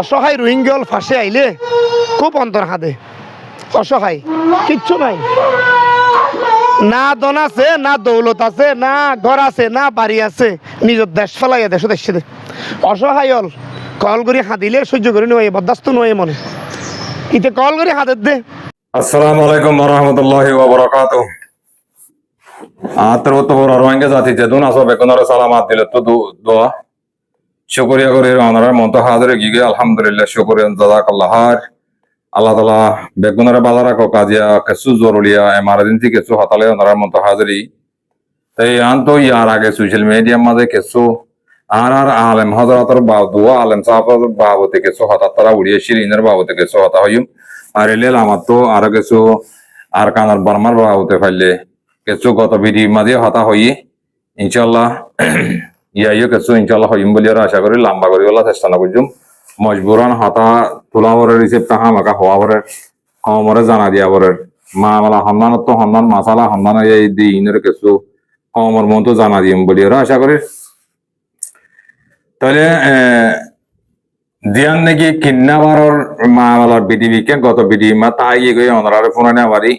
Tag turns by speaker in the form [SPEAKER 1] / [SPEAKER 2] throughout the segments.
[SPEAKER 1] অসহায় রোহিঙ্গল ফাঁসে আইলে খুব অন্তর হাদে। অসহায়, কিচ্ছু নাই, না দন আছে, না দৌলত আছে, না ঘর আছে, না বাড়ি আছে, নিজের দেশ ফেলাইয়া দেশ দেশে দে অসহায় হল। কল করি হাঁদিলে সহ্য করে নয়, বরদাস্ত নয় মনে ইতে কল করি হাতের দে।
[SPEAKER 2] আসসালামু আলাইকুম ওরহমতুল্লাহি ওয়াবারাকাতুহু। আত্রতবর রোহিঙ্গা জাতি যেদুন আসো বেকুনরে সালামাত দিলে তো দোয়া শুকরিয়া করে ওনার মন্ত হাজিরে গিয়ে আলহামদুলিল্লাহ শুকরিয়া জাযাকাল্লাহ। আল্লাহ তাআলা বেকুনরে বাজারা কো কাজিয়া কিছু জরুরিয়া এমারদিন থেকে কিছু হতালে ওনার মন্ত হাজিরি তাই আনতো ইয়ার আগে সোশ্যাল মিডিয়া মাঝে কিছু আর আলেম হযরতের দোয়া আলেম সাহাবার বাবতে কিছু হঠাৎ তারা উড়িয়ে শিরিনের বাবতে কিছু হতা হইম আর এলেল আমার তো আরো কিছু আর কানার বর্মার বাবতে ফাইলে কিছু গত বিধি মাঝে হতা হই ইনশাল্লাহ ইয়াইও কিছু ইনশাল্লাহ হইম বলে আশা করি লম্বা করি বলা চেষ্টা না করছুম মজবুরান হতা তোলা বরের রিসেপ্ট তাহা আমাকে হওয়া বরের কমরে জানা দিয়া বরের মা মালা সন্ধানত সন্ধান মাসালা সন্ধান এই দিনের কিছু কমর মতো জানা দিম বলে আশা করি। তাহলে দিয়ান নাকি কিন্নাবারর মা মালার বিডিবিকে গত বিডি মা তাই গিয়ে অনারে ফোনে নেওয়ারি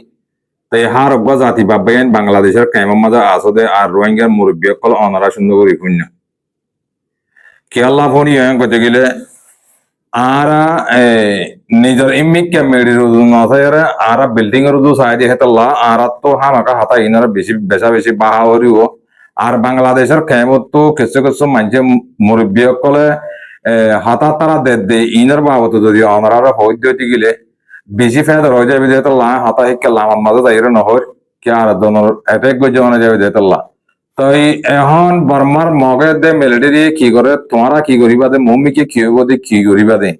[SPEAKER 2] তাই হার অজ্ঞ জাতি বাবাইন বাংলাদেশের কেমন মাজা আসদে আর রোহিঙ্গার মুরব্বী সকল অনারা সুন্দর করি শূন্য কেয়াল্লা ফোন ইয়ং করতে গেলে আরা নিজের ইমিককে মেডি রুজু নথাইরে আরা বিল্ডিং এর রুজু সাইডে হেতল্লা আরা তো হামাকা হাতা ইনারা বেশি বেশা বেশি বাহাওরিও আর বাংলাদেশের কেমন তো কিছু কিছু মানুষ মুরব্বী সকলে হাতা তারা দে ইনার বাবদ যদি অনারা হই দিতে গেলে বেশি ফায়দা হয়ে যাবে যেহেতু লা হাতা শিক্ষা লামার মাঝে যাইরে নহর কি আর দনের এটেক গজে মানে যাবে যেহেতু লা তো এখন বর্মার মগে দে মেলেডি দিয়ে কি করে তোমারা কি করিবা দে মম্মিকে কি হইব দে কি করিবা দে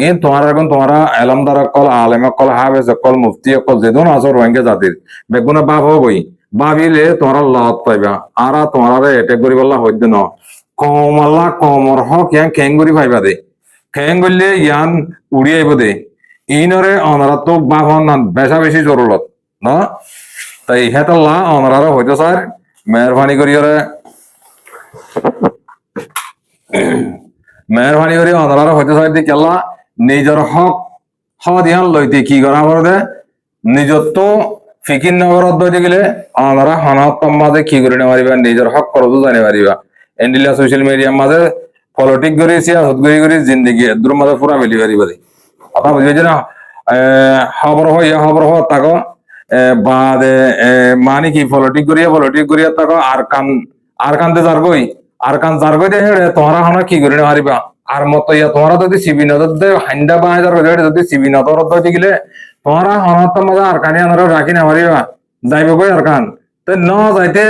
[SPEAKER 2] এই তোমার এখন তোমারা এলমদার কল আলেম কল হাফেজ কল মুফতি কল যেদন আছো রোহিঙ্গা জাতির বেগুনা বাপ হবই ভাবিলে তোমরা লত পাইবা আর তোমারা এটেক করিবাল্লা হইদ ন কমাল্লা কমর হক ইয়ান খেং করি পাইবা দে খেং করলে ইয়ান উড়ি আইব দে ইনরে অনারা তো বাহন বেশা বেশি জরুরত না তাই হেতাল্লা অনারা হইতো স্যার মেহরবানি করি মেহরবানি করি অনারা হইতো স্যার দি কেল্লা নিজের হক দিয়ান লইতে কি করা দে নিজের তো ফিকির নগরত দইতে গেলে অনারা হনাত মাঝে কি করে নেওয়ারিবা নিজের হক করতো জানি পারিবা এন্ডিলা সোশ্যাল মিডিয়ার মাঝে পলিটিক করি সিয়াসত করি জিন্দগি এদুর মাঝে পুরা বেলি পারিবা দে কথা বুঝেছি না খবর হয় তাকো বাদে মানে কি পলিটিক করিয়া তাকো আর কানতে যারগই দে হেড়ে তোমরা হনা কি করে হারিবা আর মত ইয়া তোমরা যদি সিবি নদর দে হান্ডা বাঁধ যদি সিবি নদর দইতে গেলে তোমরা হনাত মাঝে আর কানি আনারা রাখি না হারিবা যাইব কই আর কান তো ন যাইতে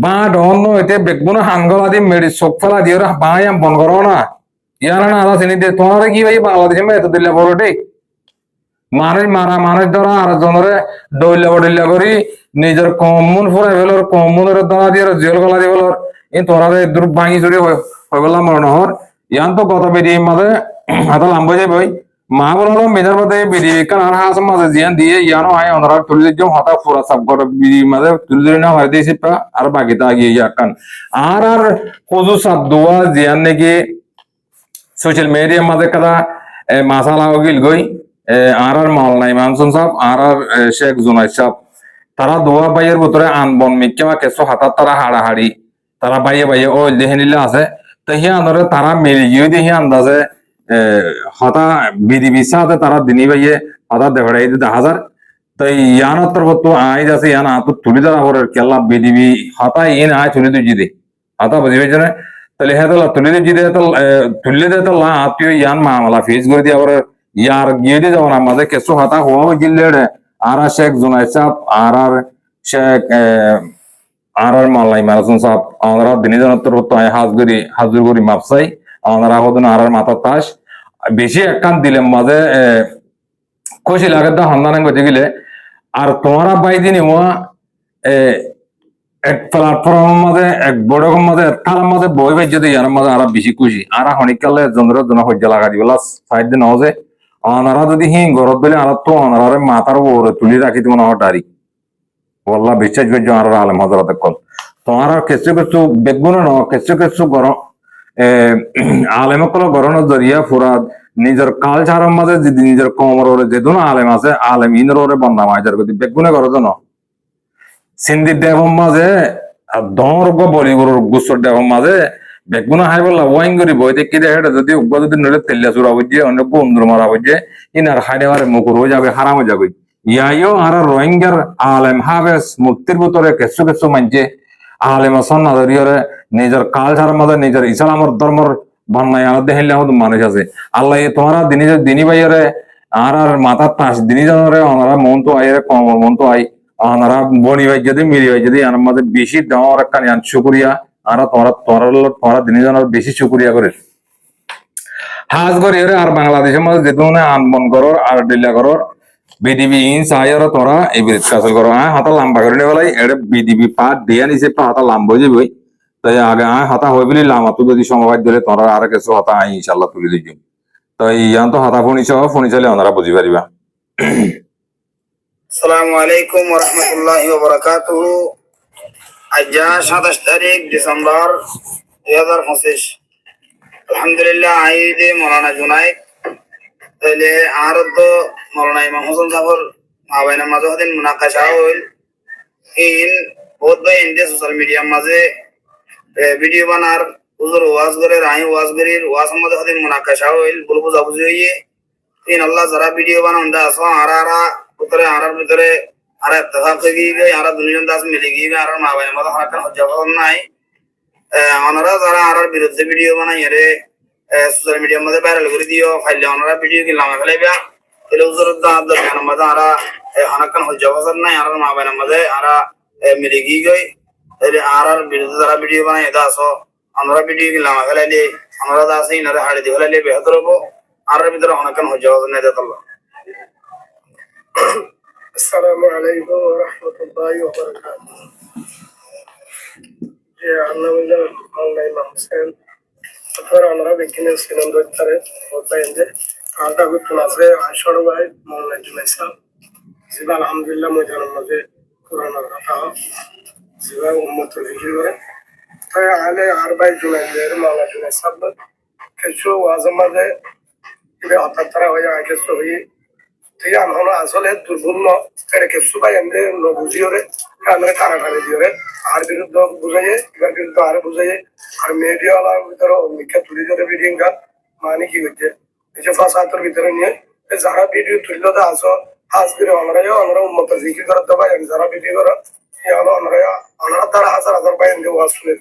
[SPEAKER 2] বা ডন হইতে বেগবুন হাঙ্গলা দি মেডি চোখ ফেলা দিয়ে বাঁয়াম বন করো না ইয়ারা না আলা চিনি দে তোমরা কি ভাই বাংলাদেশে এত দিল্লা বড় মানুষ মারা মানুষ ধরা আর জনরে দৌল্লা বডিল্লা করি নিজের কমন ফুরাই ফেলর কমনের ধরা দিয়ে জেল গলা দিয়ে ফেলর এই তোরা দূর ভাঙি চুরি হয়ে গেলাম মনে হর ইয়ান তো কত বেদি মাঝে হাত লাম্ব যাই বই মা বলল মেজার মধ্যে বেদি কান আর হাস মাঝে জিয়ান দিয়ে ইয়ানো আয় অনরা তুলি দিম হতা পুরা সব করে বিদি মাঝে তুলি দিলে না হয় দিয়েছি আর বাকিটা গিয়ে ইয়াকান আর কজু সাব দোয়া জিয়ান নাকি সোশ্যাল মিডিয়ার মাঝে কথা মাসালা গিল গই আর মাওলানা ইমামসন সাহেব আর শেখ জুনাইদ সাহেব তারা দোয়া বাইয়ের ভিতরে আনবন মিক্কা কেসো হাতার তারা হাড়াহাড়ি তারা বাইয়ে ও দেহেনিলা আছে তো হি আনরে তারা মিলি গিয়ে দিয়ে আন্দাজে হতা বিধিবির সাথে তারা দিনী বাইয়ে হতা দেখাই দিতে হাজার তো ইয়ানোর তরফ তো আইজ আছে ইয়ান আত তুলি দেওয়া পরে কেলা বিধিবি হতা ইন আয় তুলি তুই জিদে হতা বুঝি পাইছে না তাহলে হেতলা তুলি জিদে তুললে দে তো লা আত্মীয় ইয়ান মামলা ফিজ করে দিয়া পরে ইয়ার গিয়ে দিয়ে যাবো না মাঝে কিছু হাতা হওয়া গিলে আর শেখ জুনাইদ সাহেব আর শেখ আর মাল্লাই মারাসন সাহেব আমরা দিনীজনের তরফ হাজুর করি মাপসাই আমরা হতেন আর মাথার তাস বেশি একখান দিলাম মাঝে খুশি লাগে তো সন্ধান করতে গেলে আর তোমারা বাই দিন এক প্ল্যাটফর্মের মাঝে এক বড় মাঝে তার মাঝে বই বাই যদি ইয়ার মাঝে আর বেশি খুশি আর হনিকালে জনের জন্য হজ্জা লাগা দিবলা সাইড দিন হজে অনারা যদি হি গরত দিলে আর তো অনারে মাথার উপরে তুলি রাখি দিব না ডারি বললা বিশ্বাস করছো আর আলেম হজরত কল তোমার কিছু কিছু বেগুন ন কিছু কিছু গরম আলেম কল গরমের জরিয়া ফুরাদ নিজের কালচারের মাঝে যদি নিজের কমর ওরে যে দুনো আলেম আছে আলেম ইনের ওরে বন্যা মাইজার গতি বেগুনে করে জানো সিন্ধি দেবম মাঝে দর বলিগুলোর গুসর দেবম মাঝে বেগুনা হাই বললা ওয়াইন করি বইতে কি দেখে যদি উগ্র যদি নলে তেলিয়া চুরা বুঝছে অন্য বন্ধুর মারা বুঝছে ইনার হাইডে মারে মুকুর হয়ে যাবে হারাম হয়ে যাবে ইয়াইও আর রোহিঙ্গার আলেম হাবেস মূর্তির ভিতরে কেসু কেসু মানছে আলেম সন্নাদরিয়রে নিজের কালচারের মাঝে নিজের ইসলামের ধর্মের বান্নায় আলাদা হেলে আমাদের মানুষ আছে আল্লাহ তোমরা দিনী বাইরে আর মাথার তাস দিনী জানরে ওনারা মন তো আই কমর মন তো আই ওনারা বনি ভাই যদি মিলি ভাই যদি আর মাঝে বেশি দেওয়ার একটা শুকুরিয়া আর তোমরা দিনী জানার বেশি শুকুরিয়া করে হাজ করে আর বাংলাদেশের মধ্যে যেহেতু আনবন করো আর ডিল্লা করো বিডিবি ইন্স আয়ার তোরা এই বিরোধ কাজ করো হাতা লম্বা করে নিয়ে বলাই এটা বিডিবি পা দিয়া নিছে পা হাতা লম্বা হয়ে যাবে তাই আগে হাতা হয়ে বলি লামা তো যদি সমবাদ দিলে তোরা আর কিছু হাতা ইনশাল্লাহ তুলে দিই তাই ইয়ান তো হাতা ফোনি চাইলে ওনারা বুঝি পারিবা
[SPEAKER 3] আসসালামু আলাইকুম ওয়া রাহমাতুল্লাহি ওয়া বারাকাতুহু আজ 27 তারিখ ডিসেম্বর 2025 আলহামদুলিল্লাহ আইদে মাওলানা জুনাইদ তাইলে আর তো মাওলানা ইমাম হোসেন সাহেবের মাবাইনা মাঝে হদিন মুনাকাশা হইল ইন বহুত ভাই ইন্ডে সোশ্যাল মিডিয়া মাঝে ভিডিও বানার হুজুর ওয়াজ করে রাই ওয়াজ করির ওয়াজ মাঝে হদিন মুনাকাশা হইল বল বুঝাবুঝি হইয়ে ইন আল্লাহ যারা ভিডিও বানান্দা আসো আরা ভিতরে আরার ভিতরে আর ইত্তেফাক হয়ে গিয়ে আর দুজন দাস মিলে গিয়ে আর মা ভাই মতো হারাকান হজ্জা নাই ওনারা যারা আরার বিরুদ্ধে ভিডিও বানাই এরে সোশ্যাল মিডিয়ার মধ্যে ভাইরাল করে দিও ফাইলে ওনারা ভিডিও কি লামা ফেলাইবা এলে হুজুরের দরকার মধ্যে আরা হারাকান হজ্জা নাই আর মা ভাই মধ্যে আরা মিলে গিয়ে গই এলে আরার বিরুদ্ধে যারা ভিডিও বানাই এটা আসো ওনারা ভিডিও কি লামা ফেলাইলে ওনারা দাস ইনারে হাড়ি দিয়ে ফেলাইলে বেহতর হবো আরার ভিতরে হারাকান হজ্জা নাই দেখাল্লাহ
[SPEAKER 4] আসসালামু আলাইকুম ওয়া রাহমাতুল্লাহি ওয়া বারাকাতুহু যে আল্লাহর মাওলাই মাহসেন আপনারা আমরা বেকিনে ছিলাম দত্তরে বলতে আলটা করতে আছে আশর ভাই মাওলাই জুলাইসা জিবা আলহামদুলিল্লাহ ময়দানের মধ্যে কোরআনের কথা জিবা উম্মতের জিকির করে তাই আলে আর ভাই জুলাইদের মাওলাই জুলাইসা কিছু ওয়াজের মাঝে এটা হঠাৎ তারা হয়ে আগে হয়ে ঠিক আছে আমরা আসলে দুর্বল এটা কিছু ভাই এমনি বুঝিও রে আমরা টানাটানি দিও রে আর বিরুদ্ধে বুঝাইয়ে এবার বিরুদ্ধে আরো বুঝাইয়ে আর মিডিয়াওয়ালার ভিতরে মিথ্যা তুলে ধরে ভিডিও গান মানে কি হচ্ছে এই যে ফাঁসাতের ভিতরে নিয়ে যারা ভিডিও তুললে তো আসো আজ করে আমরা উন্মত জিকির করার দেবাই যারা ভিডিও করো আমরা তারা হাজার হাজার পাই এমনি ওয়াজ শুনে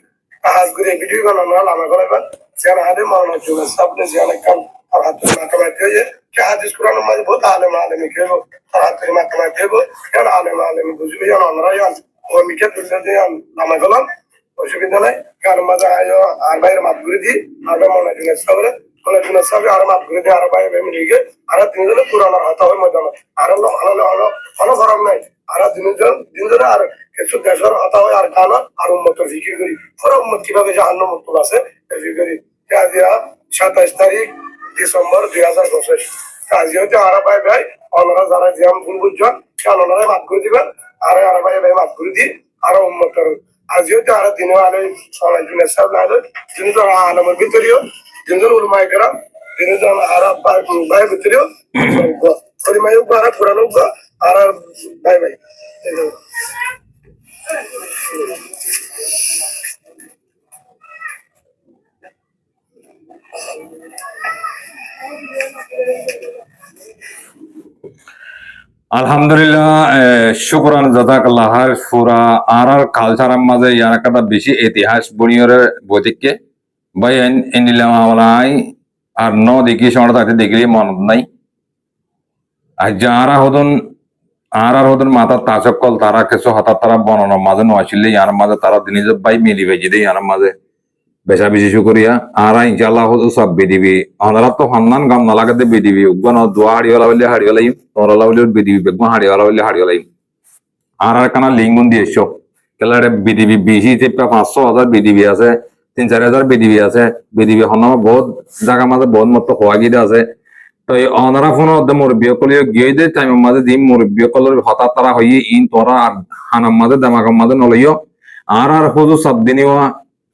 [SPEAKER 4] আজ করে ভিডিও গান আমরা লামা করাইবা যেন হাতে মারানোর জন্য সামনে যেন কাম আর হাতে মাথা মারতে হয়ে হাদিস কোরআন মাঝে বহুত আলেম আলেমি খেলবো আর হাতে মাথা মারতে হবো কেন আলেম আলেমি বুঝবে যেন আমরা ও মিঠে তুলতে দিয়ে নামা গেলাম অসুবিধা নাই কার মাঝে আর বাইরে মাপ করে দিই আর মনে জুনেস সাহেব মনে জুনেস সাহেব আর মাপ করে দিই আর বাইরে মিলিয়ে আর তিনি ধরে পুরানোর হাতা হয় মজা আর হলো গরম নাই আর দিন ধরে আর কিছু দেশের হাতা হয় আর কানা আর উন্মত জিকির করি পুরো উন্মত কিভাবে জাহান্ন মুক্ত আছে জিকির করি 27 তারিখ ডিসেম্বর 2025 আজকে হচ্ছে আর ভাই ভাই ওনারা যারা জিয়াম ভুল বুঝছেন ওনারা মাফ করে দিবেন আর ভাই ভাই মাফ করে দিই আরো উন্মত করুন আজকে হচ্ছে আর দিনে আলো সবাই জুনের সাহেব না হলে যিনি তো আলমের ভিতরেও যিনি উলমাই করা যিনি তো আর ভাই ভিতরেও হরিমাই উগ্র আর পুরানো উগ্র আর ভাই ভাই
[SPEAKER 2] আলহামদুলিল্লাহ শুকরান জাযাকাল্লাহ পুরা আর কালচারের মাঝে ইয়ার একটা বেশি ইতিহাস বনিয়রে বদিকে ভাই এনিলাম আমলাই আর ন দেখি সময় তাতে দেখলি মনত নাই আর যারা হদন মাথা তাসকল তারা কিছু হঠাৎ তারা বনানোর মাঝে নয়াছিলে ইয়ার মাঝে তারা দিনে ভাই মিলি ভেজে দেয় ইয়ার মাঝে বেশা বেশি শুকরিয়া আর ইনশাআল্লাহ সব বিদিবি আমরা তো হন্নান গাম না লাগাতে বিদিবি উগন দোয়া হাড়িওয়ালা বললে হাড়িওয়ালাই তোমরা বললে বিদিবি বেগম হাড়িওয়ালা বললে হাড়িওয়ালাই আর কানা লিঙ্গুন দিয়েছ কেলা বিদিবি বেশি 500,000 বিদিবি আছে 3-4 বিদিবি আছে বিদিবি হন্না বহুত জায়গা মাঝে বহুত মতো হওয়া গিয়ে আছে তো এই অনারা ফোন মুরব্বী কলিও গিয়ে দে টাইমের মাঝে দিন মুরব্বী কলের হঠাৎ তারা হইয়ে ইন তোরা হানার মাঝে দামাগের মাঝে নলইও আর হুজুর সব দিনই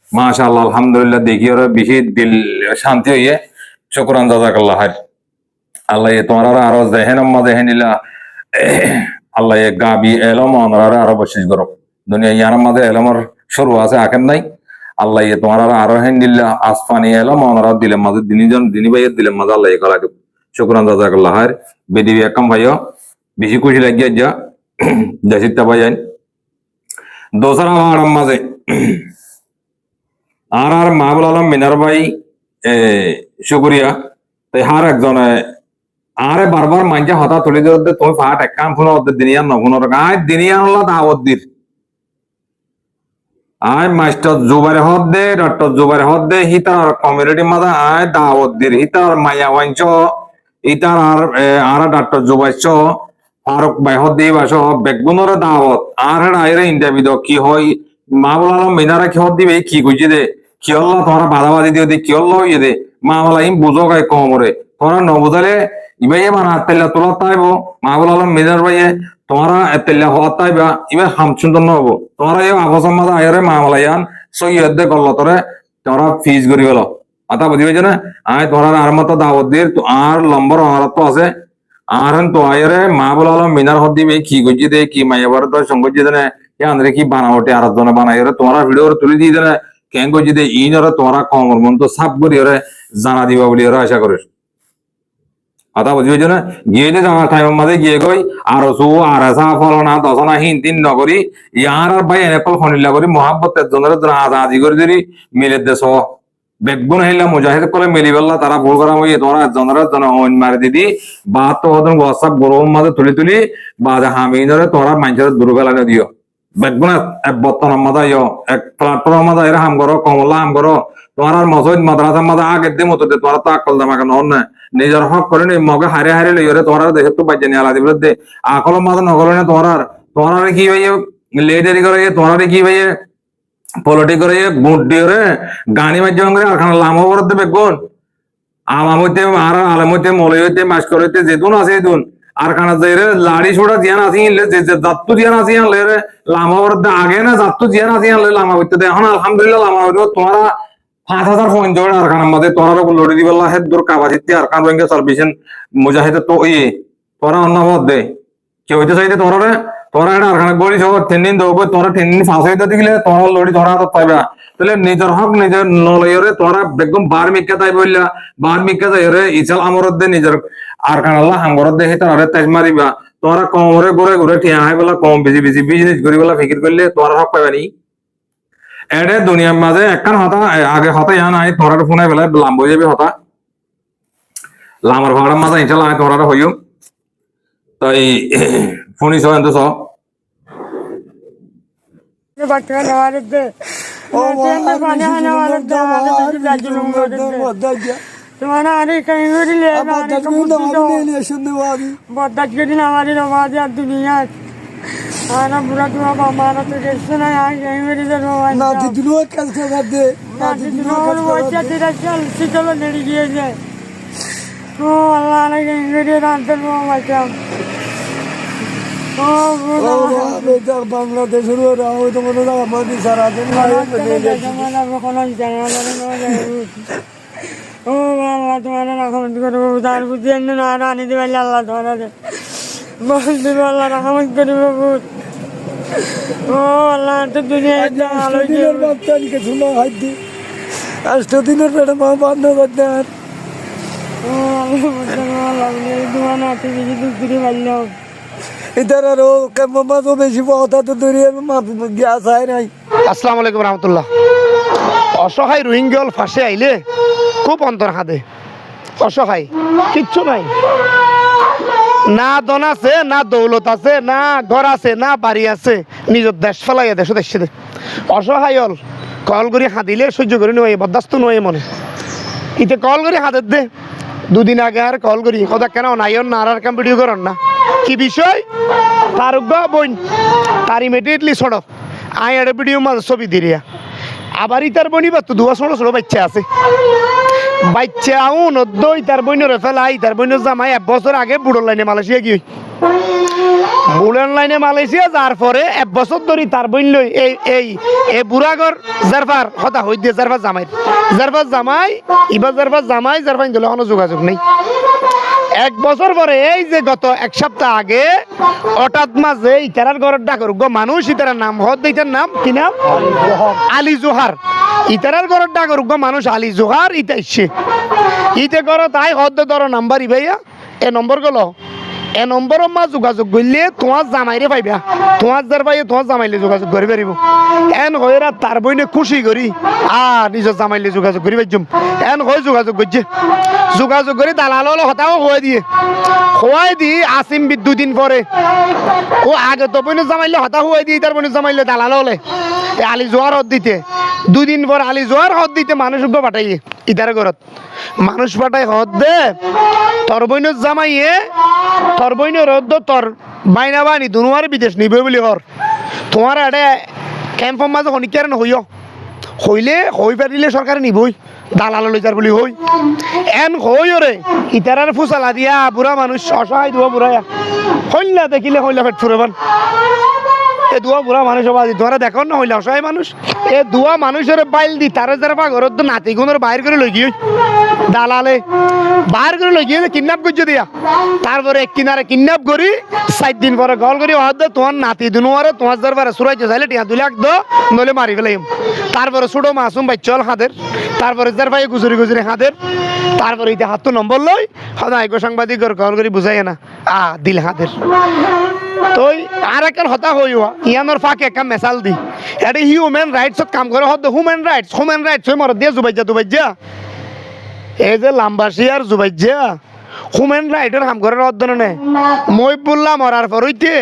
[SPEAKER 2] মাশাআল্লাহ আলহামদুলিল্লাহ দেখি ওরা বেশি দিল শান্তি হইয়ে শুকরান জাযাকাল্লাহ। আল্লাহ তোমার আরো জেহেন জেহেনিলা আল্লাহ গাবি এলম অনরারে আরো বসিস করো দুনিয়া ইয়ার মাঝে এলমর শুরু আছে আখের নাই আল্লাহ তোমার আরো হেন দিল্লা আসফানি এলম অনরা দিলেন মাঝে দিনীজন দিনী ভাইয়ের দিলেন মাঝে আল্লাহ কলা শুক্রান জাজাকাল্লাহ হার বেদি একাম ভাইও বেশি খুশি লাগিয়ে যা দেশিতা ভাইয়ান দোসরা আমার মাঝে আর মাহবুল আলম মিনার ভাই শুক্রিয়া তাই হার একজনে আরে বারবার মাইজা হতা তুলি দিয়ে তুমি ফাট এক কাম ফোন দিনিয়া নফোনের আয় দিনিয়া হল্লা দাওয়াত দির আয় মাস্টার জুবারে হদ দে ডক্টর জুবারে হদ দে হিতার কমিউনিটি মাঝে আয় দাওয়াত দির হিতার মাইয়া ওয়াইঞ্চ ইতার আর ডক্টর জুবাইছ ফারুক ভাই হদ দিয়ে বাস বেগুনের দাওয়াত আর আইরে ইন্টারভিউ কি হয় মাহবুল আলম মিনারা কি হদ দিবে কি কইছে দে কি হল্লা তোমরা বাধাবাদি দিয়ে দে কি হল্লা হইয়ে দে মামলা ইম বুঝো গাই কমরে তোমরা নবুজালে ইবাই বানা তেলা তোলা তাইব মাহবুল আলম মিনার ভাইয়ে তোমরা তেলা হওয়া তাইবা ইবে হামসুন্দর নহব তোমরা এই আবসার মাঝে আয়রে মামলায়ান সৈয়দ দে গল্ল তোরে তোমরা ফিজ করি গেল আতা বুঝি পাইছে না আয় তোমরা আর মতো দাওয়াত দিয়ে আর লম্বর অনারত আছে আর তো আয়রে মাহবুল আলম মিনার হদ দিবে কি গজি দে কি মাইয়াবার তো সঙ্গজি দেনে আন্দ্রে কি বানাওটে আর জনে বানাইরে তোমরা ভিডিও তুলি দিয়ে দেনে কেন গজি দে ইনরে তোমরা কমর মন তো সাপ করি ওরে জানা দিবা বলি ওরা আশা করিস আতা বুঝি পাইছো না গিয়ে যাওয়ার টাইমের মাঝে গিয়ে কই আর সু আর আসা ফলনা দশনা হিন তিন নগরী ইয়ার আর ভাই এনেপল খনিলা করি মহাব্বতের জনের আদি করে দিলি মিলে দেশ বেগুন হইলা মুজাহিদ করে মিলি বেলা তারা ভুল করা হই তোমরা জনের জন অন মারি দিদি বা তো ওদের হোয়াটসঅ্যাপ গরম মাঝে তুলি বা হামিনরে তোমরা মানুষের দুর্বেলা দিও বেগুন এক বর্তমান মাঝে এক প্ল্যাটফর্ম মাঝে এরা হাম করো কমলা হাম করো তোমার আর মসজিদ মাদ্রাসার মাঝে আগের দিন মতো তোমার তো আকল দামাকে নন না নিজের হক করে নি মগে হারে হারে লইরে তোমার দেশে তো বাজে নিয়ে আলাদা দে আকল মাঝে নগরে না তোমার কি ভাই লেডারি করে তোমার কি ভাই পলিটিক করে গুট দিয়ে গানি মাধ্যম করে আর খানা লামো বরদ দেবে গুণ আমামতে আর আলামতে মলয় হইতে মাস করতে যেতুন আছে এতুন আর খানা যে লাড়ি ছোড়া জিয়ান আসি যে জাত্তু জিয়ান আসি আনলে রে লামা বরদ আগে না জাত্তু জিয়ান আসি আনলে লামা হইতে দে এখন আলহামদুলিল্লাহ লামা হইতো তোমারা 5,000 পয়েন্ট জোড় আর খানার মধ্যে তোরা লড়ি দিবেলা হেদ দূর কাবাজিতে আর খান ব্যাংকে সার্ভিসেন মুজাহিদে তো ইয়ে তোরা অন্য মত দে কি হইতে চাইতে তোরা এটা আর খানা গড়ি সব 3 দিন দেবো তোরা 3 দিন ফাঁস হইতে দিলে তোরা লড়ি তোরা তো পাইবা তাহলে নিজের হক নিজের নলয়রে তোরা একদম বার মিক্কা তাই বললা বার মিক্কা যাই রে ইসাল আমরত দে নিজের আর খান আল্লাহ হাঙ্গরত দে হেতা রে তেজ মারিবা তোরা কমরে ঘুরে ঠিয়া হাই বলা কম বেশি বিজনেস করি বলা ফিকির করলে তোরা হক পাইবা নি এডে দুনিয়ার মাঝে একখান হতা আগে হতা ইয়া নাই তোরার ফোনে বেলা লাম্ব হয়ে যাবে হতা লামার ভাড়ার মাঝে ইনশাল্লাহ আয় তোরার হইও তাই ফোনই সহ এত সহ
[SPEAKER 5] দুনিয়া Ana bulan dua mama tu kesana yang ini dia doa.
[SPEAKER 6] Nanti dulu kerja ada.
[SPEAKER 5] Nanti dulu wajah tidak jalan, si jalan dari dia je. Oh Allah lagi ini dia nanti mau macam. Oh bulan.
[SPEAKER 6] Betul Bangladesh dulu orang itu mana dah mandi saratin lain berdiri.
[SPEAKER 5] Mana bukan jangan lalu. Oh Allah Tuhan aku minta kau udar pujian nara ni dia Allah Tuhan ada. Boleh Allah rahmat kau buat. Oh Allah tu dunia itu alu je.
[SPEAKER 6] Baptan ke semua hadi. Astadinar pada mau bandar bandar.
[SPEAKER 5] Oh Allah ni dua nanti jadi tu kiri balik.
[SPEAKER 6] इधर रो के मम्मा तो बेसी बहुत तो दुनिया में माफ gas है नहीं
[SPEAKER 1] আসসালামু আলাইকুম রহমতুল্লাহ অসহায় রোহিঙ্গল ফাঁসে আইলে খুব অন্তর হাদে অসহায় কিচ্ছু নাই না দন আছে না দৌলত আছে না ঘর আছে না বাড়ি আছে নিজের দেশ ফেলাইয়া দেশ দেশে অসহায় হল কল করে হাঁদিলে সহ্য করে নয় বরদাস্ত নয় মনে ইতে কল করে হাতের দে দুদিন আগে আর কল করি কথা কেন নাইন না আর কাম ভিডিও করেন না কি বিষয় ফারুক বা বোন তার ইমিডিয়েটলি ছড়ো আই একটা ভিডিও মাঝে ছবি দিরিয়া আবার ইতার বনি বা তো দুয়া ছোট ছোট বাচ্চা আছে বাচ্চা আউন দই তার বইনের ফেলাই তার বইনের জামাই 1 বছর আগে বুড়ো লাইনে মালয়েশিয়া গিয়ে বুলেন লাইনে মালয়েশিয়া যার পরে 1 বছর ধরে তার বইন লই এই বুড়াগর জারফার কথা হই দিয়ে জারফার জামাই ইবা জারফার জামাই জারফাইন দিলে কোনো যোগাযোগ নেই। 1 বছর পরে এই যে গত 1 সপ্তাহ আগে হঠাৎ মাঝে ইতারার ঘরের ডাকর মানুষ ইতারার নাম ইতার নাম কি নাম আলী জোহার ইতারার ঘরের ডাকর মানুষ আলী জোহার ইতা ইসে ইতে করো তাই ধরো নাম্বার ইভাইয়া এ নম্বর গেল এ নম্বর মা যোগাযোগ করলে তোমার জামাইরে পাইবা তোমার যার পাইয়ে তোমার জামাইলে যোগাযোগ করে পারিব এন হয়েরা তার বইনে খুশি করি নিজের জামাইলে যোগাযোগ করি পাইছুম এন হয়ে যোগাযোগ করছে যোগাযোগ করে দালাল হতাও হওয়াই দিয়ে আসিম 2 দিন পরে ও আগে তো বইনে জামাইলে হতা হওয়াই দিয়ে তার বইনে জামাইলে দালাল হলে আলী জোয়ার হদ দিতে 2 দিন পর আলী জোয়ার হদ দিতে মানুষ পাঠাইয়ে ইতার ঘরত মানুষ পাঠাই হদ দে তোর বইনের জামাইয়ে তোর বইনের রদ্দ তোর বাইনা বানি দুনুয়ারে বিদেশ নিবে বলি হর তোমার আড়ে ক্যাম্পর মাঝে হনিকার হইও হইলে হই পারিলে সরকারে নিবই দালাল লইজার বলি হই এন হই রে ইতারার ফুসালা দিয়া বুড়া মানুষ অসহায় দুয়া বুড়ায়া হইলা দেখিলে হইলা পেট ফুরবান এ দুয়া বুড়া মানুষ বাজি তোরা দেখো না হইলা অসহায় মানুষ এ দুয়া মানুষের বাইল দি তার যারা ঘরত তো নাতি গুণের বাইর করে লই গিয়ে দালালে বাইর করে লই গিয়ে কিডন্যাপ করছে দিয়া তারপরে এক কিনারে কিডন্যাপ করি 7 দিন পরে গল করি হদ তোমার নাতি দুনুয়ারে তোমার দরবারে সুরাইতে চাইলে টিয়া 2 লাখ দো নলে মারি ফেলাইম তারপরে ছোট মাসুম বাচ্চল হাতের তারপরে যার ভাই গুজরি হাতের তারপরে ইতে হাত তো নম্বর লই হদাই গো সাংবাদিকর গল করি বুঝাই না দিল হাতের তই আর একটা হতা হইয়া ইয়ানোর ফাঁকে একটা মেসাল দি এটা হিউম্যান রাইটসত কাম করে হদ হিউম্যান রাইটস হই মর দিয়ে জুবাইজা এই যে লাম্বাসিয়ার জুবাইজা হিউম্যান রাইটের কাম করে অধ্যয়নে মই বললাম মরার পর হইতে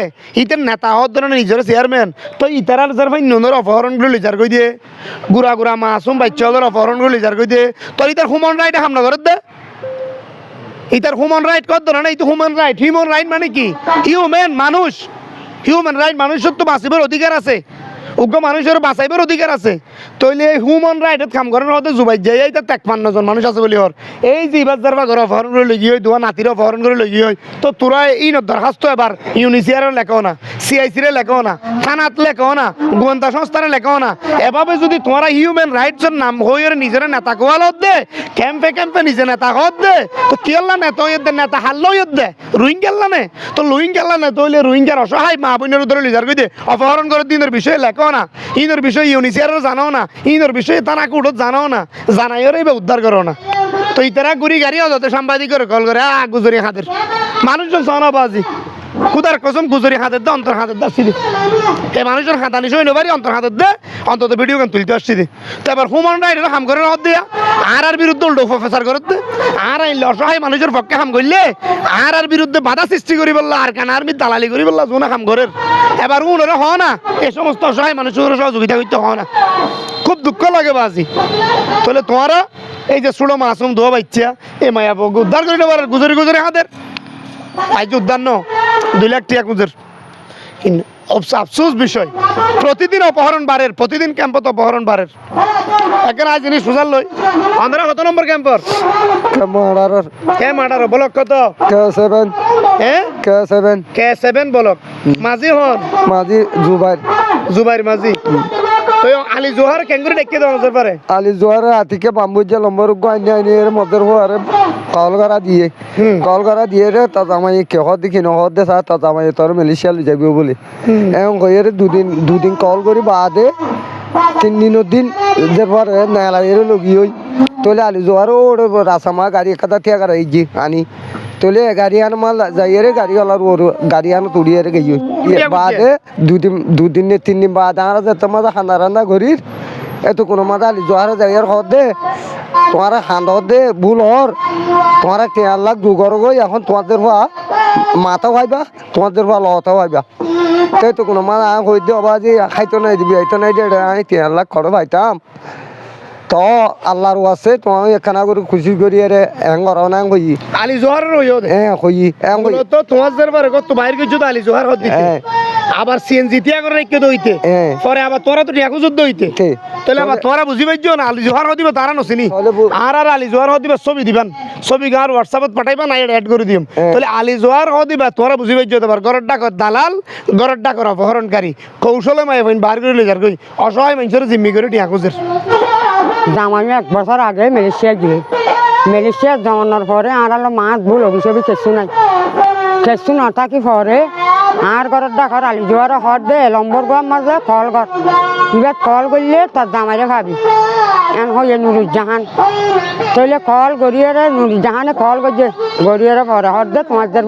[SPEAKER 1] ইতার নেতা অধ্যয়নে নিজের চেয়ারম্যান তো ইতারার যার ভাই ননের অপহরণগুলো লিজার কই দিয়ে গুড়া মাসুম বাচ্চাদের অপহরণগুলো লিজার কই দিয়ে তো ইতার হিউম্যান রাইটে হামলা করে দে ইতার হিউম্যান রাইট কত না এই তো হিউম্যান রাইট মানে কি হিউম্যান রাইট মানুষের তো বাঁচিবার অধিকার আছে উগ্র মানুষের বাঁচাইবার অধিকার আছে তইলে হিউম্যান রাইটত কাম করার হতে জুবাই যাই এটা 53 জন মানুষ আছে বলি হর এই যে ইবাস যারবা ঘর অপহরণ করে লই গিয়ে দুয়া নাতির অপহরণ করে লই গিয়ে তো তোরা এই দরখাস্ত এবার ইউনিসিয়ারের লেখাও না সিআইসির লেখাও না থানাত লেখাও না গোয়েন্দা সংস্থার লেখাও না এভাবে যদি তোমরা হিউম্যান রাইটসের নাম হইয়ের নিজের নেতা কোয়াল দে ক্যাম্পে নিজে নেতা হদ দে তো কিয়ল্লা নেতা হইয়ে দে নেতা হাল্লো হইয়ে দে রুইং গেল্লা নে তো লুইং গেল্লা নে তইলে রুইঙ্গার অসহায় মা বোনের ধরে লিজার কই দে অপহরণ করে দিনের বিষয়ে লেখাও না ইনোর বিষয়ে ইউনিসিয়ারের জানাও না ইনোর বিষয়ে তারা কুটত জানাও না জানাইরে বা উদ্ধার করো না তো ইতারা গুড়ি গাড়ি হতে সাংবাদিকের কল করে গুজরি হাতের মানুষজন সনাবাজি খুদার কসম গুজরি হাতের দে অন্তর হাতের দাসি এই মানুষের হাতানি সই নবারি অন্তর হাতের দে অন্তত ভিডিও গান তুলতে আসছি দে তো এবার হিউম্যান রাইটের হাম করে হদ দিয়া আর বিরুদ্ধে উল্টো প্রফেসর করতে আর এই অসহায় মানুষের পক্ষে হাম করলে আর বিরুদ্ধে বাধা সৃষ্টি করি বললো আর কেন আর্মি দালালি করি বললো জোনা হাম ঘরের এবার উনরে হ না এই সমস্ত অসহায় মানুষের সহযোগিতা করতে হয় না খুব দুঃখ লাগে বাজি তাহলে তোমারা এই যে ছোট মাসুম দোয়া বাচ্চা এই মায়া উদ্ধার করে নেবার গুজরি হাতের আজ উদ্ধার ন 2 লাখ টাকা গুজর আফসোস বিষয় প্রতিদিন অপহরণ বাড়ের প্রতিদিন ক্যাম্পত অপহরণ বাড়ের এখানে আজ জিনিস সুজাল লই আমরা কত নম্বর ক্যাম্পর কে ব্লক কত কে7 ব্লক মাঝি হন
[SPEAKER 6] মাঝি
[SPEAKER 1] জুবাইর মাঝি তো আলী জোহার কেঙ্গুরি ডেকে দেওয়া যেতে পারে
[SPEAKER 6] আলী জোহার আতিকে বাম্বুজা লম্বর আনি এর মধ্যে হওয়ারে কল করা দিয়ে রে তা জামাই কে হদ দেখি নহদ দে তা জামাই তোর মিলিশিয়া লই যাবি বলে এমন কইরে দুদিন কল করি বাদে 3 দিন যে পরে নালা এর লগি হই তোলে আলী জোহার ওর রাসামা গাড়ি কাটা থিয়া করাই জি আনি তোলে গাড়ি আন মাল যাইরে গাড়ি আলার ওর গাড়ি আন তুড়িয়ে গই বাদে 2 দিন 3 দিন বাদ আর যে তোমার খানা রান্না করির এত কোনো মাদা আলী জোহার যাইয়ার হদ দে তোমার হান্দ দে ভুল হর তোমার 3 লাখ দুগর গই এখন তোমাদের হওয়া মাথা হইবা তোমাদের হওয়া লতা হইবা তাই তো কোনো মাদা হই দে বাজি খাইতো নাই দিবি আইতো নাই দে আমি 3 লাখ খরচ পাইতাম তো আল্লাহর ওয়াসে তোমায় একখানা করে খুশি করি রে এঙ্গর না কই
[SPEAKER 1] আলী জোহারের হইও দে
[SPEAKER 6] কই
[SPEAKER 1] তো তোমার দরবারে কত বাইর কিছু আলী জোহার হদ দিতে আবার সিএনজি তিয়া করে রেখে দইতে
[SPEAKER 6] হ্যাঁ।
[SPEAKER 1] পরে আবার তোরা তো টিয়াকু যুদ্ধ হইতে
[SPEAKER 6] কে?
[SPEAKER 1] তাহলে আবার তোরা বুঝি পাইছো না আলি জোহার হদিবে তারা নছিনি
[SPEAKER 6] তাহলে
[SPEAKER 1] আর আলি জোহার হদিবে ছবি দিবান ছবি গাঁর হোয়াটসঅ্যাপত পাঠাইবা না এড করে দিম
[SPEAKER 6] হ্যাঁ।
[SPEAKER 1] তাহলে আলি জোহার হদিবা তোরা বুঝি পাইছো তোমার ঘরের ডাকর দালাল ঘরের ডাকর অপহরণকারী কৌশলে মাই ভাই বার করে লই যার কই অসহায় মানুষের জিম্মি করে টিয়াকুজের
[SPEAKER 5] জামাই 1 বছর আগে মালয়েশিয়া গিয়ে মালয়েশিয়া যাওয়ানোর পরে আর হলো মাছ ভুল অভিষেকে কিছু নাই কিছু না থাকি পরে আর ঘরের ডাকর আলি জোয়ার হর দে লম্বর গোয়ার মাঝে কল কর এবার কল করলে তোর জামাইরে ভাবি এন হয়ে নুরুজ্জাহান তাইলে কল গড়িয়ে নুরুজ্জাহানে কল করছে গড়িয়ে পরে হর দে তোমাদের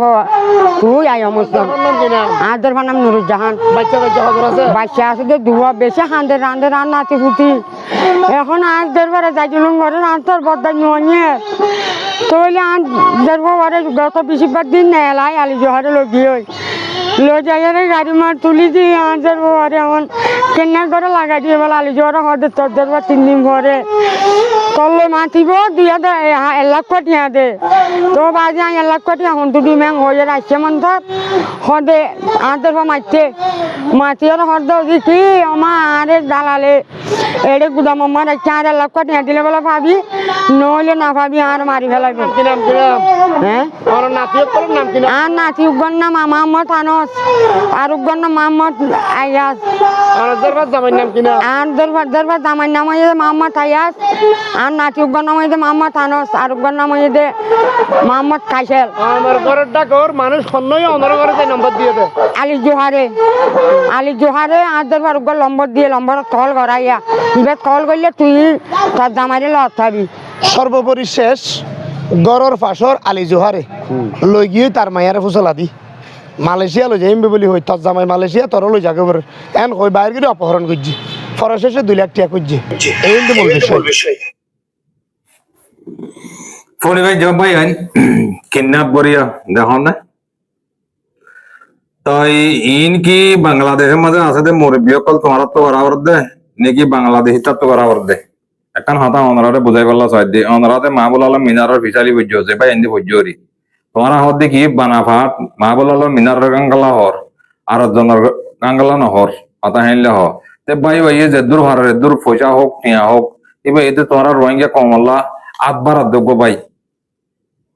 [SPEAKER 5] তুই আই মুসলাম আদের নাম নুরুজ্জাহান
[SPEAKER 1] বাচ্চা বাচ্চা খবর আছে
[SPEAKER 5] বাচ্চা আছে যে দুয়া বেশি হান্দে রান্ধে রান নাতি ফুটি এখন আজ দেড়বারে যাইছিলাম ঘরে রান্তার বদাই নিয়ে তৈলে আজ দেড়বারে গত 20 দিন নেলাই আলি জোহারে লগি হই লো যাইয়ারে গাড়ি মার তুলি দি আজ দেড়বারে এমন কেন্না করে লাগাই দিয়ে বলে আলি জোহারে হরে তোর দেড়বার 3 দিন পরে তলে মাতিব 1 লাখ টিয়া দে তো বাজে 1 লাখ টিয়া এখন দুটি ম্যাং হয়ে আসছে মন্থর হদে আজ দেড়বার মারতে মাতিয়ে হরদ কি আমার দালালে এড়ে গুদাম আমার 4 লাখ টিয়া দিলে বলে ভাবি নইলে না ভাবি আর মারি ফেলাইব
[SPEAKER 1] কি নাম
[SPEAKER 5] হ্যাঁ
[SPEAKER 1] আর নাতির তোর নাম কি নাম
[SPEAKER 5] আর নাতি উগর নাম মোহাম্মদ আনস আর উগর নাম মোহাম্মদ আয়াস
[SPEAKER 1] আর দরবার জামাই নাম কি নাম
[SPEAKER 5] আর দরবার জামাই নাম হয়ে মোহাম্মদ আয়াস আর নাতি উগর নাম হয়ে মোহাম্মদ আনস আর উগর নাম হয়ে মোহাম্মদ কাইসেল
[SPEAKER 1] আমার ঘরের ডাকর মানুষ খন্নই অনর ঘরে যে নম্বর দিয়ে দে
[SPEAKER 5] আলি জোহারে আর দরবার উগর লম্বর দিয়ে লম্বর কল করাইয়া এবার কল করলে তুই তোর জামাইরে লত পাবি
[SPEAKER 1] সর্বোপরি শেষ গড়র ফাঁসর আলি জোহারে লই গিয়ে তার মায়ারে ফুসলা দি মালয়েশিয়া লই যাইম বলি হই তোর জামাই মালয়েশিয়া তোর লই যাকে বলে এন কই বাইরে গিয়ে অপহরণ করছি ফর শেষে 2 লাখ টাকা করছি এই কিন্তু মূল বিষয়
[SPEAKER 2] ফোনে ভাই জব ভাই আইন কিডন্যাপ করিয়া দেখুন না তাই ইন কি বাংলাদেশের মাঝে আছে যে মুরব্বী অকল তোমার তো বরাবর দে নাকি বাংলাদেশি তো বরাবর দে এখন হাতা অনারে বুঝাই পারলা চাই দি অনারাতে মাহবুল আলম মিনারের ফিসালি বুঝ্য আছে ভাই এন্দি বুঝ্যরি তোমার হদ দেখি বানাফাট মাহবুল আলম মিনারের গাঙ্গালা হর আর জনের গাঙ্গালা নহর হাতা হাইলে হ তে ভাই ভাই যে দূর হারের দূর পয়সা হোক টিয়া হোক এবার এতে তোমার রোহিঙ্গা কমলা 8 বার অধ্যক্ষ ভাই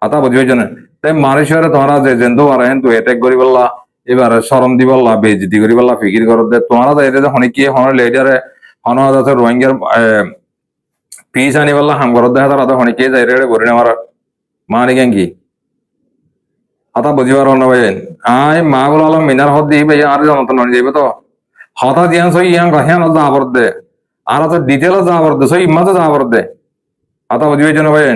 [SPEAKER 2] হাতা বুঝবে জানেন তাই মালয়েশিয়ারে তোমরা যে জেন্দু আর হেন তুই অ্যাটাক করি বললা এবারে শরম দি বললা বেইজ্জতি করি বললা ফিকির করত দে তোমরা তো এটা হনি কি হন লেডারে হন আছে রোহিঙ্গার পিস আনি বললা হাম করত দেখা তারা তো হনি কে যাই রে গরি আমার মানি কি হাতা বুঝিবার না ভাই আই মাহবুল আলম মিনার হদ দি ভাই আর জানো তো নয় যাইবে তো হতা দিয়ান সই ইয়াং গাহিয়ান যা বর দে আর তো ডিটেল যা বর দে সই ইম্মা যা বর দে হাতা বুঝিবে জানো ভাই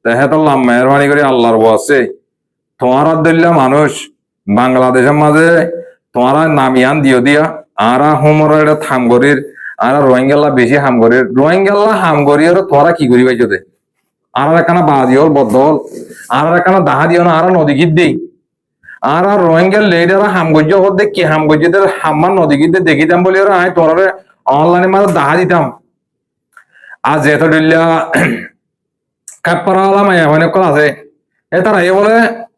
[SPEAKER 2] তেহেতাল্লাহ মেহরবানি করে আল্লাহর ওয়াসে তোমারা দিল্লা মানুষ বাংলাদেশের মাঝে তোমারা নামিয়ান দিও দিয়া আরা হোমর এটা থামগরির আর রোহিঙ্গাল্লা বেশি হামগরির রোহিঙ্গাল্লা হামগরির তোরা কি করি পাইছো দে আর একখানা বাজিওর বদল আর একখানা দাহা দিও না আর নদী গীত দেই আর রোহিঙ্গার লেডারা হামগর্য হতে কি হামগর্যদের হাম্মান নদী গীত দেখিতাম বলি ওরা আয় তোরা অনলাইনে মাঝে দাহা দিতাম আর যেহেতু দিল্লা কাপড় আলাম অনেক আছে এ তারা এ বলে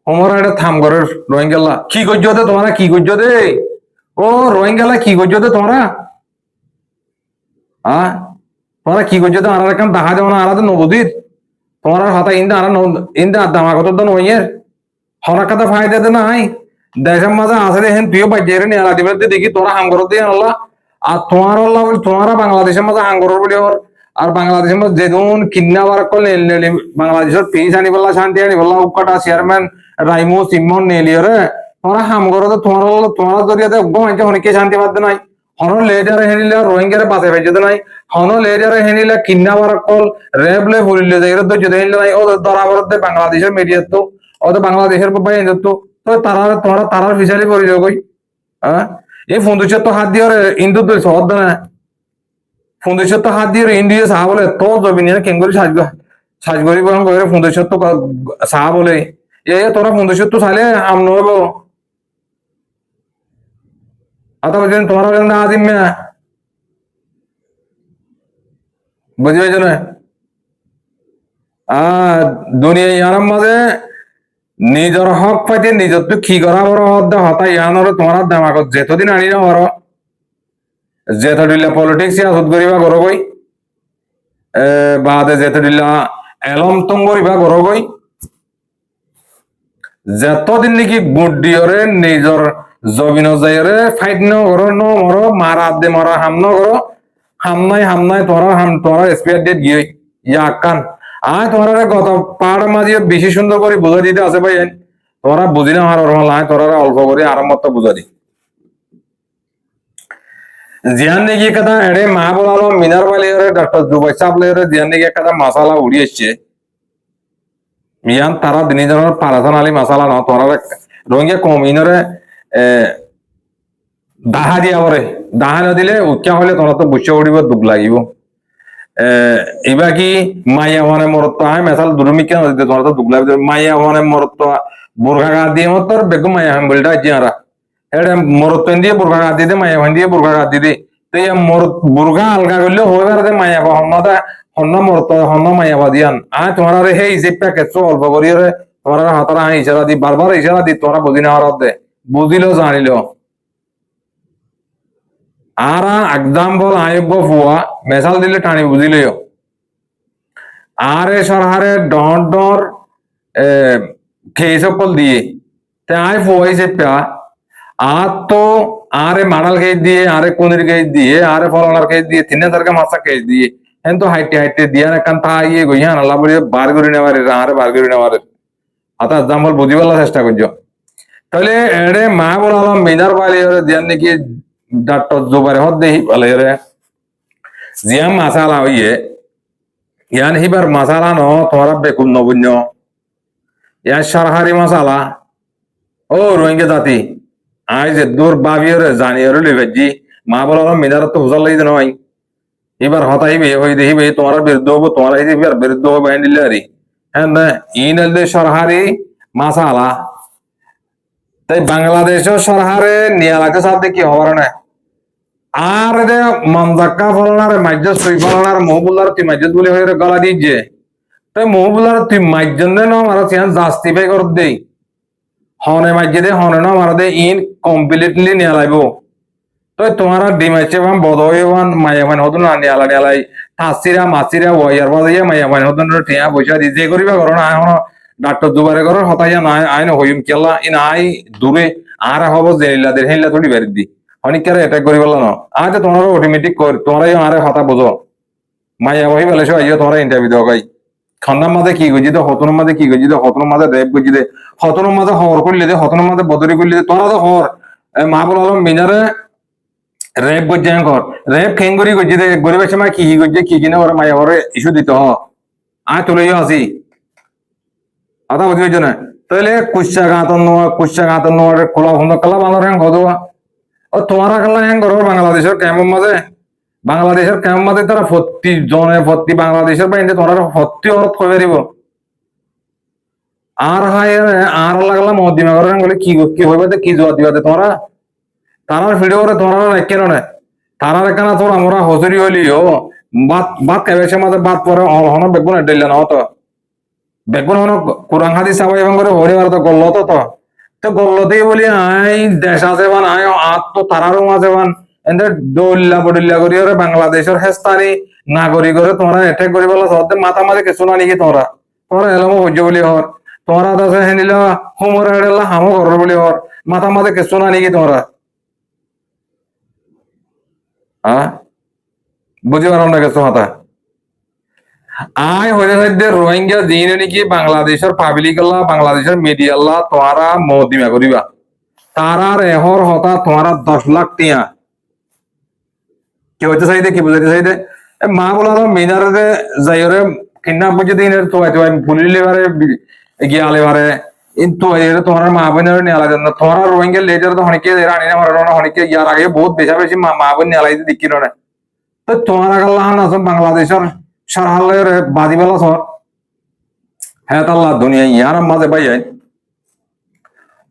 [SPEAKER 2] ওমরা এটা থাম করে রোহিঙ্গাল্লা কি করছো দে তোমরা কি করছো দে ও রোহিঙ্গাল্লা কি করছো দে তোমরা তোমরা কি করছো দে আর এখন দেখা যাবো না আর নবদীর তোমার হাতা ইন্দা আর ইন্দা দামা কত দন ওইয়ের হরা কথা ফায়দা দে নাই দেশের মাঝে আছে দেখেন তুইও বাজ্যের নিয়ে আলা দিবে দেখি তোরা হাঙ্গর দিয়ে আল্লাহ আর তোমার আল্লাহ বলি তোমরা বাংলাদেশের মাঝে হাঙ্গর বলি ওর আর বাংলাদেশের মধ্যে যেদিন কিডন্যাপার করলে বাংলাদেশের পিস আনি বললা শান্তি আনি বললা উকাটা চেয়ারম্যান রাইমো সিমন নেলিয়রে তোমরা হাম করো তো তোমার জরিয়াতে গমাইতে অনেকে শান্তি পাতে নাই হন লেডারে হেনিলে রোহিঙ্গারে বাঁচাই পাইতে নাই হন লেডারে হেনিলে কিডন্যাপার কল রেবলে ভুলিলে যাই তো যদি হেনিলে নাই ও ধরা পড়তে বাংলাদেশের মিডিয়া তো ও তো বাংলাদেশের বাই তো তোমরা তারার ফিসালি করি কই এই ফন্দুচের তো হাত দিয়ে ইন্দু তো সহজ না ফন্দুচের তো হাত দিয়ে ইন্ডিয়া সাহা বলে তো জমি নিয়ে কেঙ্গুরি সাজগরি বরং করে ফন্দুচের তো সাহা বলে এ তোরা ফন্দুচের তো সালে আম নব আতা বুঝলেন তোমার না আজিম মেয়া বুঝে পাইছ না দুনিয়া ইয়ার মাঝে নিজের হক পাইতে নিজের তো কি করা বড় হতা ইয়ানোর তোমার দামাগত যেতদিন আনি না বড় যেতদিল্লা পলিটিক্স ইয়াসত করিবা গরগই বাদে যেতদিল্লা এলম তং করিবা গরগই যতদিন নাকি গুডিয়রে নিজের জবিন যাইরে ফাইট ন করো ন মরো মারা দে মারা হাম ন করো হামনাই তোরা স্পেয়ার ডেট গিয়ে ইয়াকান আয় তোরা গত পাড় মাঝে বেশি সুন্দর করে বুঝা দিতে আছে ভাই তোরা বুঝি না আর আয় তোরা অল্প করে আরাম মতো বুঝা দি জিয়ান নাকি কথা এড়ে মা বলালো মিনার বালিয়রে ডক্টর জুবাই সাহেব লেরে জিয়ান নাকি একটা মশালা উড়ি এসছে মিয়ান তারা দিনের পারাসান আলী মশালা না তোরা রোহিঙ্গা কমিনরে দাহা দিয়া পরে দাহা না দিলে উৎকা হলে তোরা তো বুঝে উঠিব দুঃখ লাগিব এবার কি মাইয়া মানে মরত্ব আয় মেসাল দুরুমি কেন দিতে তোরা তো দুঃখ লাগবে মাইয়া মানে মরত্ব বোরখা গা দিয়ে মত তোর বেগম মাইয়া হাম বলটা জিয়ারা এটা মরত্ব দিয়ে বোরখা গা দিয়ে মাইয়া ভান দিয়ে বোরখা গা দিয়ে তো এই বোরখা আলগা করলে হয়ে পারে মাইয়া বা হন্নাটা হন্না মরত্ব হন্না মাইয়া বা দিয়ান আয় তোমার হে হিসেব প্যাকেজ অল্প করিয়ে তোমার হাতারা আয় ইশারা দি বারবার ইশারা দি তোরা বুঝি না হওয়ার দে বুঝিল জানিল আর এক্সাম্পল আয়োগ্য ফুয়া মেসাল দিলে টানি বুঝিলেও আরে সরহারে ডর খেয়ে সকল দিয়ে তে আয় ফুয়াইছে পা আর তো আরে মাড়াল খেয়ে দিয়ে আরে কুনির খেয়ে দিয়ে আরে ফলনার খেয়ে দিয়ে 3000 মাছা খেয়ে দিয়ে হেন তো হাইটে দিয়ে একান তা ইয়ে গই হ্যাঁ আল্লাহ বলে বার করে নেওয়ারে আরে বার করে নেওয়ারে অর্থাৎ এক্সাম্পল বুঝিবার চেষ্টা করছো তাহলে এড়ে মা বলালাম মিনার বালি দিয়ান নাকি ডাক্তার জোবারে হদ দেহি বলে রে জিয়াম মাসালা হইয়ে ইয়ান হিবার মাসালা ন তোমরা বেকুন নবুন্য ইয়ার সরহারি মাসালা ও রোহিঙ্গা জাতি আই যে দূর বাবিয়রে জানিয়রে লিবেজি মা বলালাম মিনার তো হুজাল লাগি নয় এবার হতাইবে হই দেখিবে তোমার বিরুদ্ধ হবো তোমার এই বিরুদ্ধ হবে বাইন দিলে আরে হ্যাঁ না ইন সরহারি মাসালা তাই বাংলাদেশের সরহারে নিয়ে লাগতে সাথে কি হবার না আর রে মমদাক্কা ফলনার মাইজত সই ফলনার মহবুল্লার তুই মাইজত বলে হয়ে গলা দিচ্ছে তাই মহবুল্লার তুই মাইজন দে না মারা সিয়ান জাস্তি পে কর দে হনে মাইজে দে হনে না মারা দে ইন কমপ্লিটলি নিয়ে লাইব তো তোমার ডিমাইছে বান বদয়বান মায়াবান হতো না নিয়ে লাই তাসিরা মাসিরা ওয়ার বাজাইয়া মায়াবান হতো না টিয়া পয়সা দি যে করিবা করো না এখন ডাক্তার দুবারে করো হতাইয়া না আইন হইম কেলা ইন আই দূরে আর হব জেলাদের হেলা থোড়ি বের দি অনেকের অ্যাটাক করি বললো না আজ তোমার অটোমেটিক কর তোমরাই আরে হতা বোঝো মাইয়া বহি বলে আইয়া তোমরা ইন্টারভিউ দাও গাই খন্দার মাঝে কি গজি দে হতনের মাঝে কি গজি দে হতনের মাঝে রেপ গজি দে হতনের মাঝে হর করলে দে হতনের মাঝে বদরি করলে দে তোরা তো হর মা বল মিনারে রেপ গজি কর রেপ খেঙ্গুরি গজি দে গরিবের সময় কি গজি কি কিনা ওরা মাইয়া ঘরে ইস্যু দিত হ আয় তুলেও আসি কথা বুঝি হয়েছে না তাহলে কুচ্চা গাঁতন নোয়ার খোলা সুন্দর কালা বাঁধার হ্যাঁ হদোয়া ও তোমারা কালা হ্যাঁ করো বাংলাদেশের কেমন মাঝে তারা প্রতি বাংলাদেশের বাইরে তোমরা প্রতি অর্থ হয়ে দিব আর হায় আর লাগলা মদিমা করে বলে কি হইবে কি জোয়া দিবা তোমরা তারার ভিডিও করে তোমরা কেন না তারার কেন তোর আমরা হজরি হইলিও বাদ কেবেছে মাঝে বাদ পরে হন বেগুন ডেলে না হতো বেগুন হন কোরআন হাদিস সাবাই এবং করে হরিবার তো গল্ল তো গল্লতেই বলি আই দেশ আছে বান আয় আত্ম তারারও মাঝে বান এদের দৌল্লা বডুল্লা করি বাংলাদেশের হেস্তানি নাগরিকরে তোমরা এটেক করি বলো সদ্য মাথা মাঝে কিছু না নাকি তোমরা এলামো হজ্য বলি হর তোমরা দাসে হেনিল হোমর হেডেলা হামো ঘর বলি হর মাথা মাঝে কিছু না নাকি তোমরা হ্যাঁ বুঝি পারো না কিছু মাথা আয় হয়ে রোহিঙ্গা দিনে নাকি বাংলাদেশের পাবলিক আল্লাহ বাংলাদেশের মিডিয়া আল্লাহ তোমরা মদিমা করিবা তারার এহর হতা তোমরা 10 লাখ টিয়া কি হইতে চাইদে কি বুঝাইতে চাইদে মা বলা মিনারে যাইরে কিনা বুঝে দিন তো ফুলিলে বারে গিয়ালে বারে কিন্তু তোমার মা বোনের নেলা দেন তোমার রোহিঙ্গা লেজার তো অনেকে রানি না মারো না অনেকে ইয়ার আগে বহুত বেশি মা বোন নেলাইতে দেখি না তো তোমার আল্লাহ না বাংলাদেশের সারহালের বাদিবেলা সর হ্যাঁ আল্লাহ দুনিয়া ইয়ার মাঝে পাই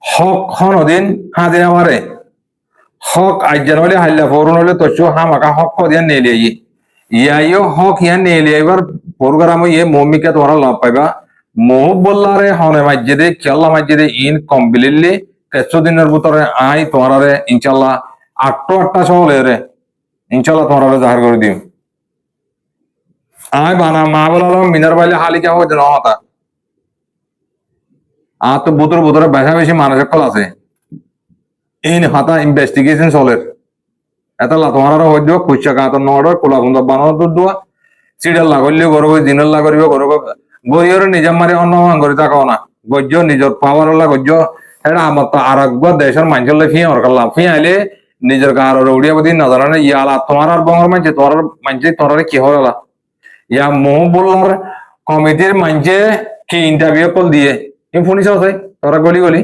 [SPEAKER 2] হক হনদিন হাদিন আমারে হক আইজান হলে হাইলা ফরুন হলে তো হামাকা হক দিয়া নেলিয়ে ইয়াইও হক ইয়া নেলিয়ে এবার প্রোগ্রাম ইয়ে মমিকা তোমরা লাভ পাইবা মহব্বল্লারে হনে মসজিদে কেল্লা মসজিদে ইন কমপ্লিটলি 100 দিনের ভিতরে আই তোমারে ইনশাল্লাহ 8টা সহলে রে ইনশাল্লাহ তোমারে জাহির করে দিম আই বানা মা বলালাম মিনার বাইলে হালি যা হইতে না হতা আর তো বুতর বুতরে বেশা বেশি মানুষের কল আছে ইন হাতা ইনভেস্টিগেশন চলে এতলা তোমার হয়ে দিব কুচা কাঁত নড় কোলা বন্ধ বানানো দুধ দোয়া সিরিয়াল লাগলিও গরব দিনের লাগরিব গরব গরিয়র নিজের মারি অন্য গরি থাকাও না গজ্য নিজের পাওয়ার গজ্য এটা আমার তো আর একবার দেশের মানুষের ফিয়ে হরকাল্লাম ফিয়ে আইলে নিজের গাঁর উড়িয়া বদি না জানে ইয়ালা তোমার আর বঙ্গর মানছে তোমার মানছে তোমার কি হলা ইয়া মহবুল্লার কমিটির মানছে কি ইন্টারভিউ কল দিয়ে ইম শুনিছ তোরা গলি গলি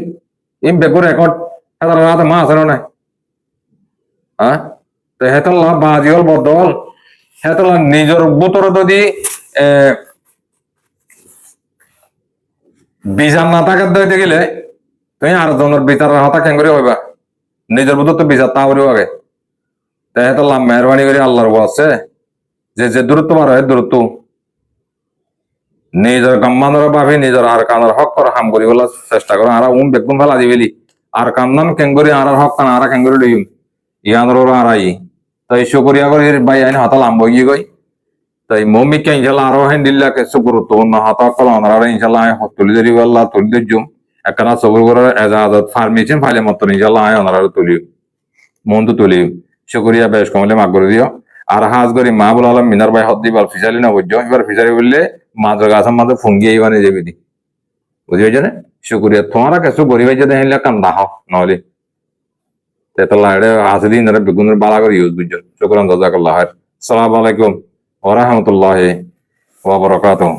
[SPEAKER 2] ইম বেকুর রেকর্ড এটা রাত মা আছে না হ্যাঁ তো হেতল্লা বাজিওল বদল হেতল্লা নিজের বুতরে যদি বিচার না থাকার দিতে গেলে তুমি আর জনের বিচারের হতা কেন করে হইবা নিজের বুতর তো বিচার তা করিব আগে তো হেতল্লা মেহরবানি করে আল্লাহর আছে যে যে দূরত্ব বার হয় দূরত্ব নিজের কাম্মানোর ভাবে নিজের আর কানার হক করা হাম করি বলার চেষ্টা করো আর বেগুন ফেলা দিবেলি আর কান্নান কেঙ্গরি আর হক কান আর কেঙ্গরি লইম ইয়ানোর আড়াই তাই শুকরিয়া করে ভাই আইন হাতা লাম্ব গিয়ে গই তাই মমিকে ইনশাল্লাহ আরো হেন দিল্লা কে গুরুত্বপূর্ণ হাতা কল আর ইনশাল্লাহ আয় তুলি ধরি আল্লাহ তুলি দিজুম একখানা সবর করে এজাজত ফার্মেশন ফাইলে মত ইনশাল্লাহ আয় ওনারা তুলি মন তো তুলি শুকরিয়া বেশ কমলে মাগ করে দিও আর হাজ করি মা বলালাম মিনার ভাই হদ দিবার ফিসালি না বুঝছো এবার ফিসারি বললে মাদ্র গাছের মাঝে ফোন গিয়ে এবার যাবি দি বুঝি হয়েছে না শুক্রিয়া তোমারা কিছু গরিব যদি হেলে কান্দা হও নহলে তেতলা এটা আছে দিন বেগুনের বালা করে ইউজ বুঝছো শুক্রান জাজাকাল্লাহ সালাম আলাইকুম ওয়া রাহমাতুল্লাহি ওয়া বারাকাতুহু